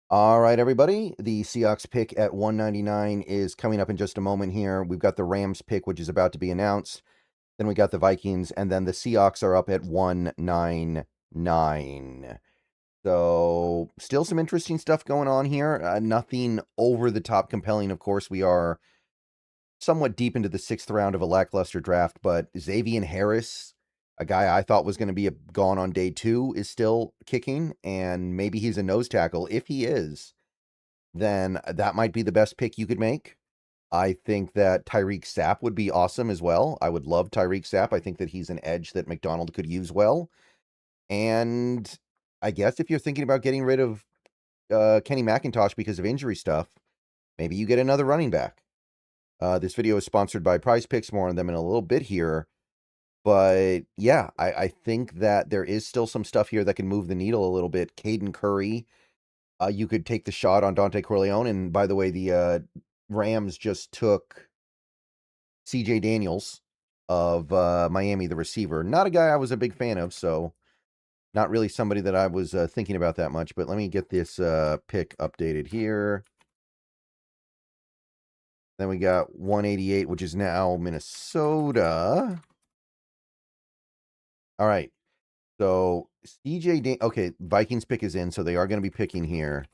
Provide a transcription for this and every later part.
All right, everybody. The Seahawks pick at 199 is coming up in just a moment here. We've got the Rams pick, which is about to be announced. Then we got the Vikings, and then the Seahawks are up at 199. So, still some interesting stuff going on here. Nothing over the top compelling. Of course, we are somewhat deep into the sixth round of a lackluster draft, but Xavier Harris, a guy I thought was going to be gone on day 2, is still kicking, and maybe he's a nose tackle. If he is, then that might be the best pick you could make. I think that Tyreek Sapp would be awesome as well. I would love Tyreek Sapp. I think that he's an edge that McDonald could use well. And I guess if you're thinking about getting rid of Kenny McIntosh because of injury stuff, maybe you get another running back. This video is sponsored by Prize Picks. More on them in a little bit here. But yeah, I think that there is still some stuff here that can move the needle a little bit. Caden Curry, you could take the shot on Dante Corleone. And by the way, the Rams just took CJ Daniels of Miami, the receiver. Not a guy I was a big fan of, so not really somebody that I was thinking about that much. But let me get this pick updated here. Then we got 188, which is now Minnesota. All right. So okay, Vikings pick is in, so they are going to be picking here.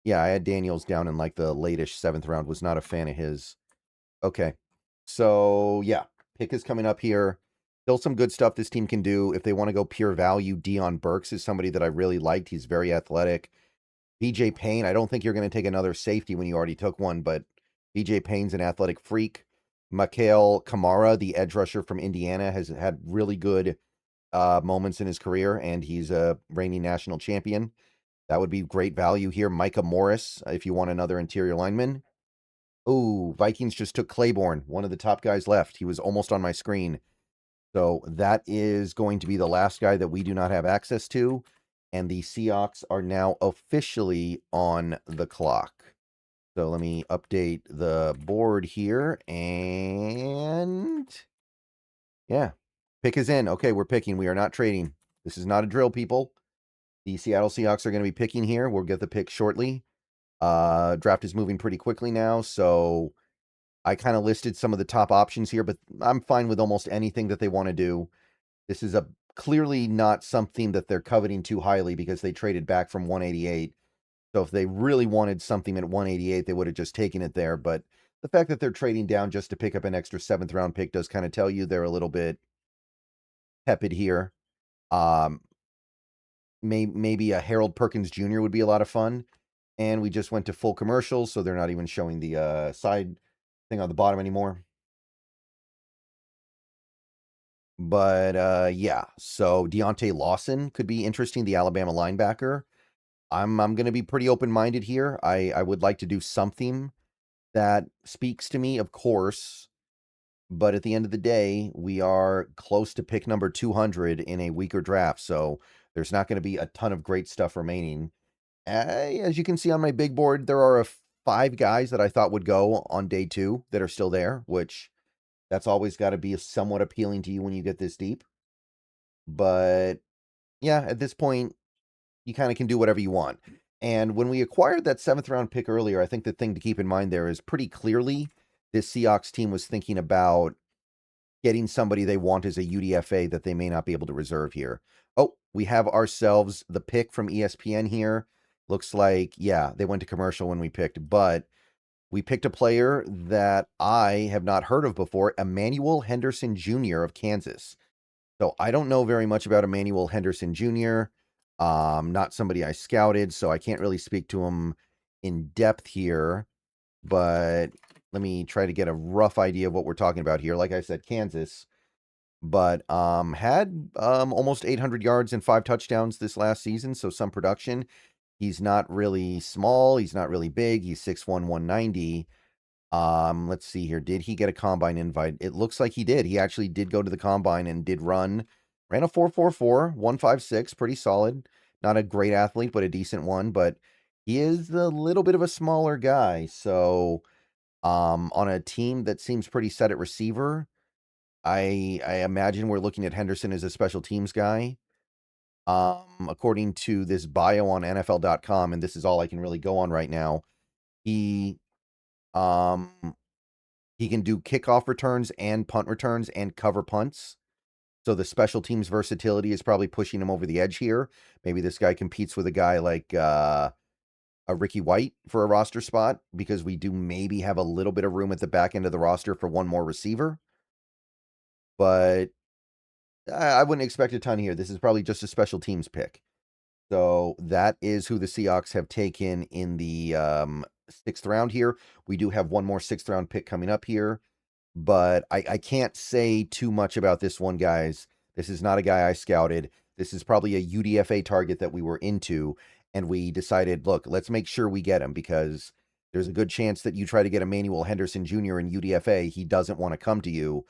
Yeah, I had Daniels down in like the late-ish 7th round. Was not a fan of his. Okay. So, yeah, pick is coming up here. Still some good stuff this team can do. If they want to go pure value, Dion Burks is somebody that I really liked. He's very athletic. BJ Payne, I don't think you're going to take another safety when you already took one, but BJ Payne's an athletic freak. Mikael Kamara, the edge rusher from Indiana, has had really good moments in his career, and he's a reigning national champion. That would be great value here. Micah Morris, if you want another interior lineman. Oh, Vikings just took Claiborne, one of the top guys left. He was almost on my screen. So that is going to be the last guy that we do not have access to. And the Seahawks are now officially on the clock. So let me update the board here. And yeah, pick is in. Okay, we're picking. We are not trading. This is not a drill, people. The Seattle Seahawks are going to be picking here. We'll get the pick shortly. Draft is moving pretty quickly now, so I kind of listed some of the top options here, but I'm fine with almost anything that they want to do. This is clearly not something that they're coveting too highly because they traded back from 188. So if they really wanted something at 188, they would have just taken it there. But the fact that they're trading down just to pick up an extra 7th round pick does kind of tell you they're a little bit tepid here. Um, maybe a Harold Perkins Jr. would be a lot of fun. And we just went to full commercials, so they're not even showing the side thing on the bottom anymore. But yeah, so Deontay Lawson could be interesting, the Alabama linebacker. I'm going to be pretty open-minded here. I would like to do something that speaks to me, of course, but at the end of the day, we are close to pick number 200 in a weaker draft, so there's not going to be a ton of great stuff remaining. As you can see on my big board, there are 5 guys that I thought would go on day 2 that are still there, which that's always got to be somewhat appealing to you when you get this deep. But yeah, at this point, you kind of can do whatever you want. And when we acquired that 7th round pick earlier, I think the thing to keep in mind there is pretty clearly this Seahawks team was thinking about getting somebody they want as a UDFA that they may not be able to reserve here. Oh, we have ourselves the pick from ESPN here. Looks like, yeah, they went to commercial when we picked, but we picked a player that I have not heard of before, Emmanuel Henderson Jr. of Kansas. So I don't know very much about Emmanuel Henderson Jr. Not somebody I scouted, so I can't really speak to him in depth here. But let me try to get a rough idea of what we're talking about here. Like I said, Kansas, but had almost 800 yards and 5 touchdowns this last season, so some production. He's not really small. He's not really big. He's 6'1", 190. Let's see here. Did he get a combine invite? It looks like he did. He actually did go to the combine and did ran a 4.44, 156, pretty solid. Not a great athlete, but a decent one. But he is a little bit of a smaller guy. So, on a team that seems pretty set at receiver, I imagine we're looking at Henderson as a special teams guy. According to this bio on NFL.com, and this is all I can really go on right now, he um he can do kickoff returns and punt returns and cover punts. So the special teams versatility is probably pushing him over the edge here. Maybe this guy competes with a guy like a Ricky White for a roster spot, because we do maybe have a little bit of room at the back end of the roster for one more receiver. But I wouldn't expect a ton here. This is probably just a special teams pick. So that is who the Seahawks have taken in the 6th round here. We do have one more 6th round pick coming up here, but I can't say too much about this one, guys. This is not a guy I scouted. This is probably a UDFA target that we were into, and we decided, look, let's make sure we get him, because there's a good chance that you try to get Emmanuel Henderson Jr. in UDFA, he doesn't want to come to you,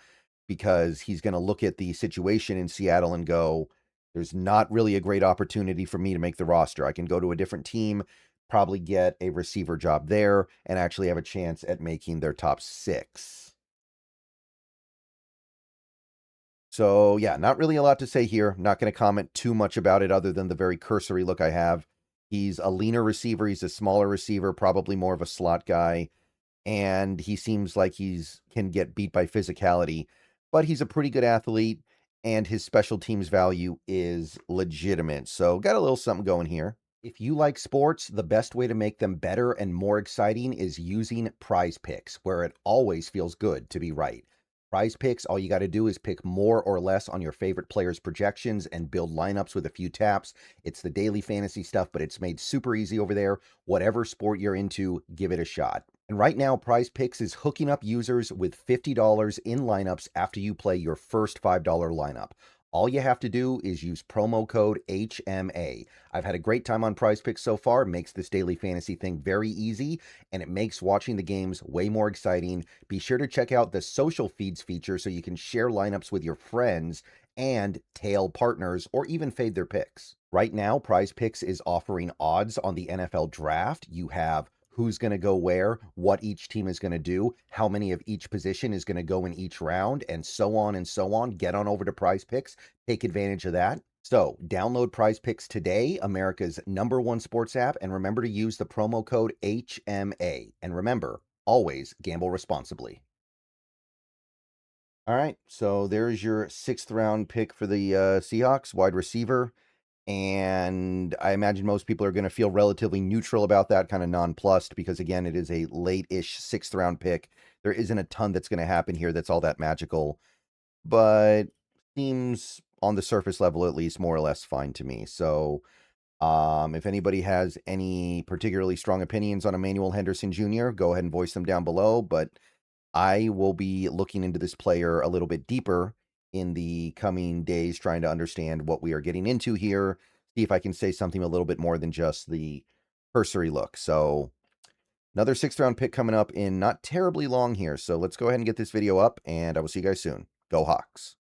because he's going to look at the situation in Seattle and go, there's not really a great opportunity for me to make the roster. I can go to a different team, probably get a receiver job there, and actually have a chance at making their top 6. So, yeah, not really a lot to say here. Not going to comment too much about it other than the very cursory look I have. He's a leaner receiver. He's a smaller receiver, probably more of a slot guy. And he seems like can get beat by physicality, but he's a pretty good athlete, and his special teams value is legitimate. So got a little something going here. If you like sports, the best way to make them better and more exciting is using Prize Picks, where it always feels good to be right. Prize Picks, all you got to do is pick more or less on your favorite players' projections and build lineups with a few taps. It's the daily fantasy stuff, but it's made super easy over there. Whatever sport you're into, give it a shot. And right now, Prize Picks is hooking up users with $50 in lineups after you play your first $5 lineup. All you have to do is use promo code HMA. I've had a great time on Prize Picks so far. It makes this daily fantasy thing very easy, and it makes watching the games way more exciting. Be sure to check out the social feeds feature so you can share lineups with your friends and tail partners, or even fade their picks. Right now, Prize Picks is offering odds on the NFL draft. You have who's going to go where, what each team is going to do, how many of each position is going to go in each round, and so on and so on. Get on over to Prize Picks. Take advantage of that. So download Prize Picks today, America's #1 sports app, and remember to use the promo code HMA. And remember, always gamble responsibly. All right, so there's your 6th round pick for the Seahawks, wide receiver. And I imagine most people are going to feel relatively neutral about that, kind of nonplussed, because, again, it is a late-ish 6th round pick. There isn't a ton that's going to happen here that's all that magical, but seems, on the surface level at least, more or less fine to me. So if anybody has any particularly strong opinions on Emmanuel Henderson Jr., go ahead and voice them down below, but I will be looking into this player a little bit deeper in the coming days, trying to understand what we are getting into here, see if I can say something a little bit more than just the cursory look. So another 6th round pick coming up in not terribly long here. So let's go ahead and get this video up, and I will see you guys soon. Go Hawks.